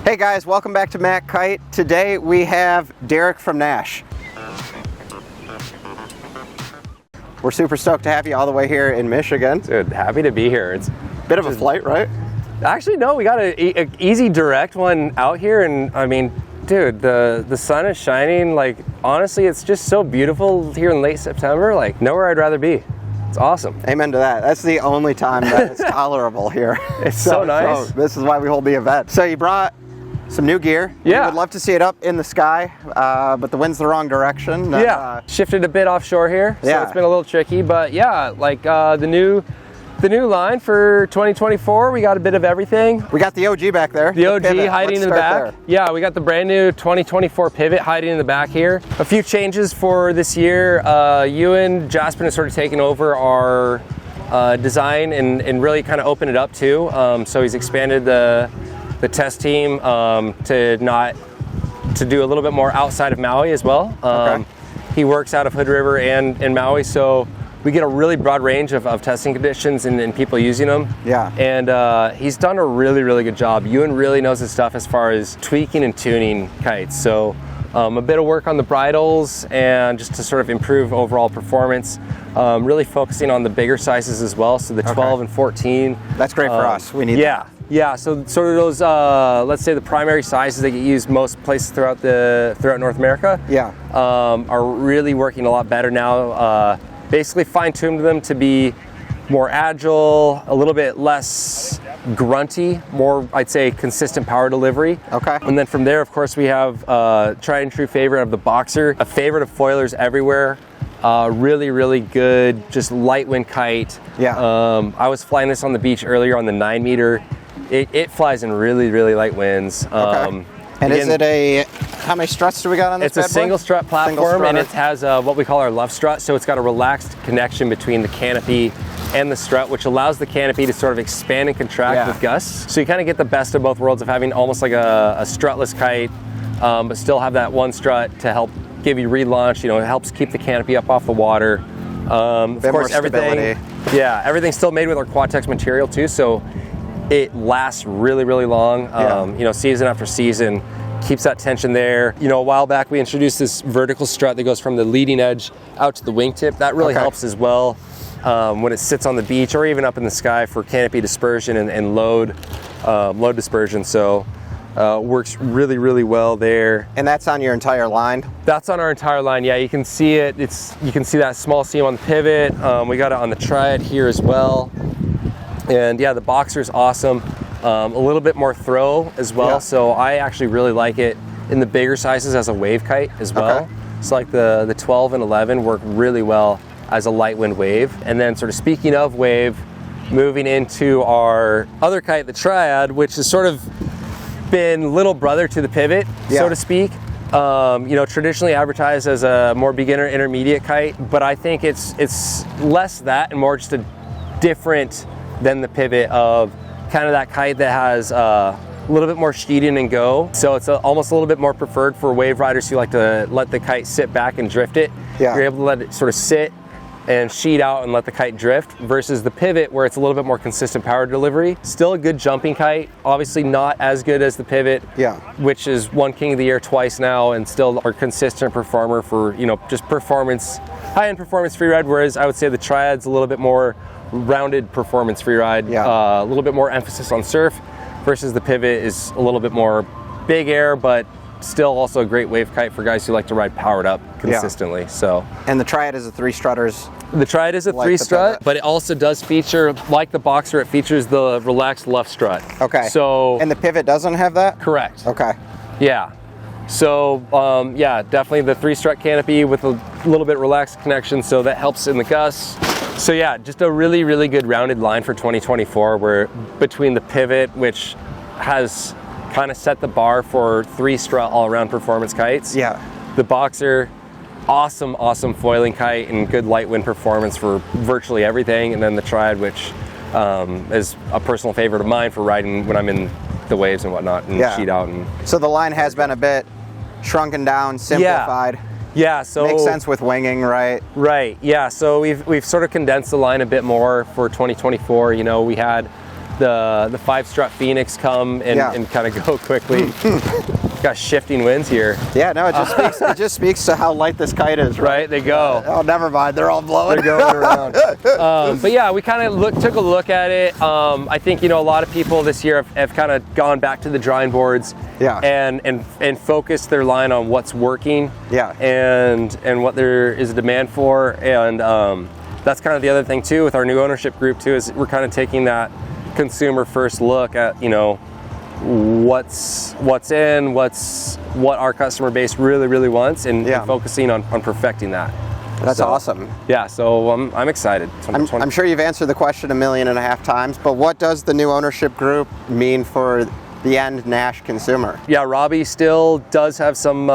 Hey guys, welcome back to Mac Kite. Today we have Derek from Naish. We're super stoked to have you all the way here in Michigan. Dude, happy to be here. It's Bit of a flight, right? actually, no, we got an easy direct one out here, and I mean, dude, the sun is shining. Like, honestly, it's just so beautiful here in late September. Like, nowhere I'd rather be. It's awesome. Amen to that. That's the only time that it's tolerable here. It's so nice. So this is why we hold the event. So you brought some new gear. Yeah. We would love to see it up in the sky, but the wind's the wrong direction. Shifted a bit offshore here, so it's been a little tricky. But yeah, like the new line for 2024, we got a bit of everything. We got the OG back there. The OG pivot. hiding in the back. Yeah, we got the brand new 2024 Pivot hiding in the back here. A few changes for this year. Ewan Jaspin has sort of taken over our design and really kind of opened it up too. So he's expanded the test team to do a little bit more outside of Maui as well. He works out of Hood River and Maui, so we get a really broad range of testing conditions and people using them. Yeah. And he's done a really good job. Ewan really knows his stuff as far as tweaking and tuning kites. So a bit of work on the bridles and just to sort of improve overall performance. Really focusing on the bigger sizes as well, so the 12 and 14. That's great for us. We need that. Yeah, so sort of those, let's say the primary sizes that get used most places throughout North America, are really working a lot better now. Basically fine-tuned them to be more agile, a little bit less grunty, more, I'd say, consistent power delivery. Okay. And then from there, of course, we have tried and true favorite of the Boxer, a favorite of foilers everywhere. Really good, just light wind kite. Yeah. I was flying this on the beach earlier on the 9 meter. It flies in really light winds. Okay. And again, is it how many struts do we got on this? It's a single strut platform, and it has what we call our love strut. So it's got a relaxed connection between the canopy and the strut, which allows the canopy to sort of expand and contract with gusts. So you kind of get the best of both worlds of having almost like a strutless kite, but still have that one strut to help give you relaunch. You know, it helps keep the canopy up off the water. Of course, everything's still made with our QuadTex material too, so it lasts really long. You know, season after season, keeps that tension there. You know, a while back we introduced this vertical strut that goes from the leading edge out to the wingtip. That really helps as well when it sits on the beach or even up in the sky for canopy dispersion and load dispersion. So works really well there. And that's on your entire line? That's on our entire line. Yeah, you can see it. You can see that small seam on the pivot. We got it on the Triad here as well. And yeah, the Boxer is awesome. A little bit more throw as well, so I actually really like it in the bigger sizes as a wave kite as well. So like the 12 and 11 work really well as a light wind wave. And then sort of speaking of wave, moving into our other kite, the Triad, which has sort of been little brother to the Pivot, so to speak. You know, traditionally advertised as a more beginner intermediate kite, but I think it's less that and more just a different than the Pivot of kind of that kite that has a little bit more sheeting and go. So it's almost a little bit more preferred for wave riders who like to let the kite sit back and drift it. You're able to let it sort of sit and sheet out and let the kite drift versus the Pivot where it's a little bit more consistent power delivery. Still a good jumping kite, obviously not as good as the Pivot, which is won King of the Year twice now and still our consistent performer for, you know, just performance, high-end performance freeride, whereas I would say the Triad's a little bit more rounded performance freeride, a little bit more emphasis on surf versus the Pivot is a little bit more big air, but still also a great wave kite for guys who like to ride powered up consistently. So, and the Triad is a 3 strutters. The Triad is a 3 strut, but it also does feature, like the Boxer, it features the relaxed luff strut. Okay. So, and the Pivot doesn't have that? Correct. Okay. Yeah. So yeah, definitely the 3 strut canopy with a little bit relaxed connection, so that helps in the gusts. So yeah, just a really good rounded line for 2024, where between the Pivot, which has kind of set the bar for 3 strut all-around performance kites. The Boxer, awesome foiling kite and good light wind performance for virtually everything. And then the Triad, which is a personal favorite of mine for riding when I'm in the waves and whatnot and sheet out. And so the line has been a bit shrunken down, simplified. Yeah, so makes sense with winging, right? Right. Yeah. So we've sort of condensed the line a bit more for 2024. You know, we had the 5 strut Phoenix come and kind of go quickly. Got shifting winds here. Yeah, no, it just speaks to how light this kite is, right? They go. Oh, never mind, they're all blowing. They're going around. But yeah, we kind of took a look at it. I think, you know, a lot of people this year have kind of gone back to the drawing boards, and focused their line on what's working, and what there is a demand for, and that's kind of the other thing too with our new ownership group too, is we're kind of taking that consumer first look at, you know, what's in, what our customer base really wants, and focusing on perfecting that. That's awesome. Yeah, so I'm excited. I'm sure you've answered the question 1.5 million times, but what does the new ownership group mean for the end Naish consumer? Yeah, Robbie still does have some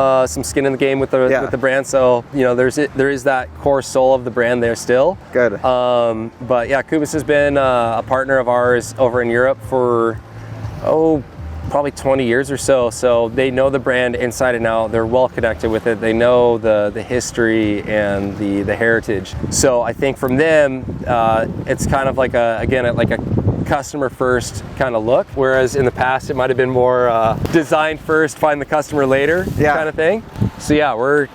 skin in the game with the brand, so you know there is that core soul of the brand there still. Good. But yeah, Kubis has been a partner of ours over in Europe for probably 20 years or so. So they know the brand inside and out. They're well connected with it. They know the history and the heritage. So I think from them, it's kind of like a customer first kind of look. Whereas in the past, it might have been more design first, find the customer later kind of thing. So yeah, we're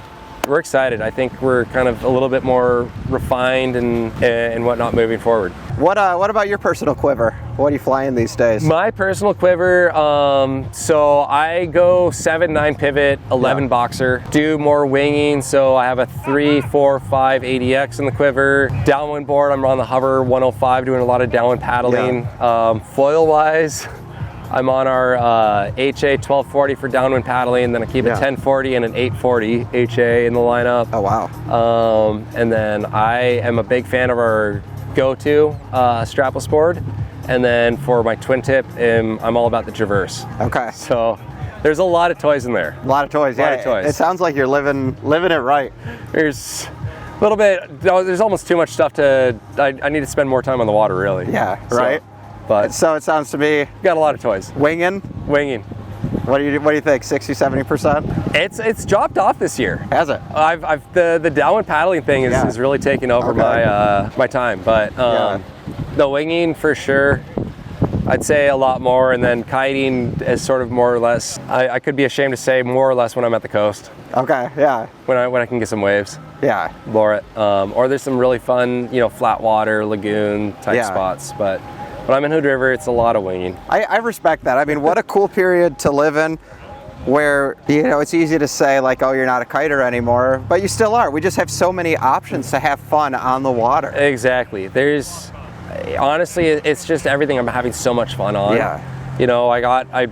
excited. I think we're kind of a little bit more refined and whatnot moving forward. What about your personal quiver? What are you flying these days? My personal quiver, so I go 7/9 pivot, 11 boxer, do more winging, so I have a 3, 4, 5 ADX in the quiver. Downwind board, I'm on the Hover 105 doing a lot of downwind paddling. Foil wise, I'm on our HA 1240 for downwind paddling, and then I keep a 1040 and an 840 HA in the lineup. Oh wow. And then I am a big fan of our go-to strapless board. And then for my twin tip, I'm all about the Traverse. Okay. So there's a lot of toys in there. A lot of toys, yeah. It sounds like you're living it right. There's a little bit, there's almost too much stuff I need to spend more time on the water, really. Yeah, right. So it sounds to me, got a lot of toys. Winging. What do you think? 60-70%? It's dropped off this year. Has it? The downwind paddling thing is really taking over my time, but the winging for sure, I'd say a lot more, and then kiting is sort of more or less. I could be ashamed to say more or less when I'm at the coast. Okay, yeah. When I can get some waves. Yeah. Lure it. Or there's some really fun, you know, flat water, lagoon type spots, but. When I'm in Hood River, it's a lot of winging. I respect that. I mean, what a cool period to live in where, you know, it's easy to say like, oh, you're not a kiter anymore, but you still are. We just have so many options to have fun on the water. Exactly. Honestly, it's just everything I'm having so much fun on. Yeah. You know, I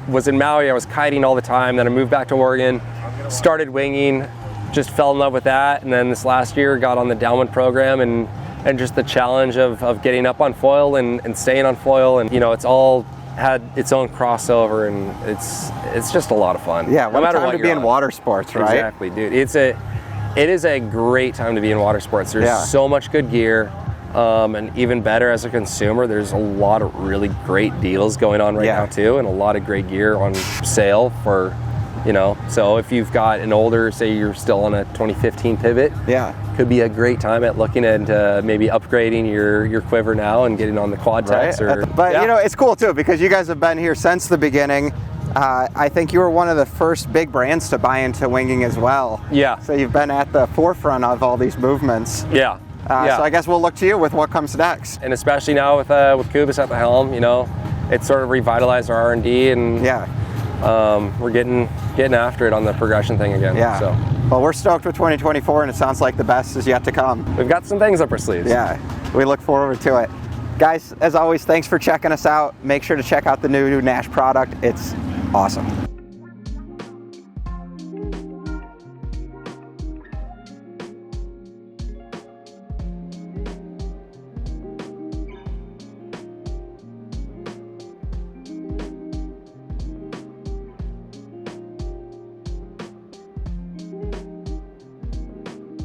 was in Maui, I was kiting all the time, then I moved back to Oregon, started winging, just fell in love with that, and then this last year got on the downwind program and just the challenge of getting up on foil and staying on foil, and you know, it's all had its own crossover, and it's just a lot of fun. Yeah, no matter what to be in water sports, right? Exactly, dude. It is a great time to be in water sports. There's so much good gear, and even better as a consumer, there's a lot of really great deals going on right now too, and a lot of great gear on sale for, you know, so if you've got an older, say you're still on a 2015 pivot, could be a great time at looking at maybe upgrading your quiver now and getting on the QuadTex. But you know, it's cool too because you guys have been here since the beginning. I think you were one of the first big brands to buy into winging as well. Yeah. So you've been at the forefront of all these movements. Yeah. So I guess we'll look to you with what comes next. And especially now with Kubis at the helm, you know, it's sort of revitalized our R&D, and we're getting after it on the progression thing again. Yeah. So. Well, we're stoked with 2024, and it sounds like the best is yet to come. We've got some things up our sleeves. Yeah, we look forward to it. Guys, as always, thanks for checking us out. Make sure to check out the new Naish product. It's awesome.